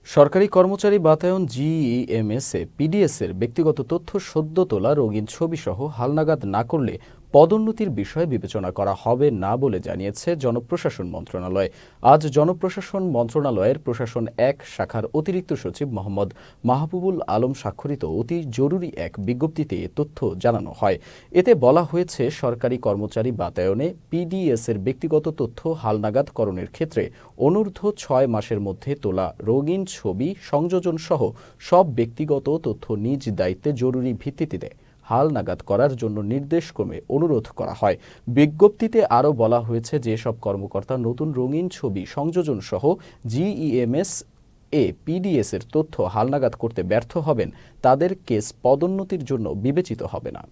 সরকারি কর্মচারী বাতায়ন জিইএমএসে পিডিএসের ব্যক্তিগত তথ্য সদ্য তোলা রঙিন ছবিসহ হালনাগাদ না করলে পদোন্নতির বিষয়ে বিবেচনা করা হবে না বলে জানিয়েছে জনপ্রশাসন মন্ত্রণালয়। আজ জনপ্রশাসন মন্ত্রণালয়ের প্রশাসন ১ শাখার অতিরিক্ত সচিব মোহাম্মদ মাহবুবুল আলম স্বাক্ষরিত অতি জরুরি এক বিজ্ঞপ্তিতে এ তথ্য জানানো হয়। এতে বলা হয়েছে, সরকারি কর্মচারী বাতায়নে পিডিএসের ব্যক্তিগত তথ্য হালনাগাদকরণের ক্ষেত্রে অনূর্ধ্ব ৬ মাসের মধ্যে তোলা রঙিন ছবি সংযোজন সহ সব ব্যক্তিগত তথ্য নিজ দায়িত্বে জরুরি ভিত্তিতে হালনাগাদ করার জন্য নির্দেশক্রমে অনুরোধ করা হয়। বিজ্ঞপ্তিতে আরও বলা হয়েছে, যেসব কর্মকর্তা নতুন রঙিন ছবি সংযোজন সহ জিইএমএস পিডিএস এর তথ্য হালনাগাদ করতে ব্যর্থ হবেন, তাদের কেস পদোন্নতির জন্য বিবেচিত হবে না।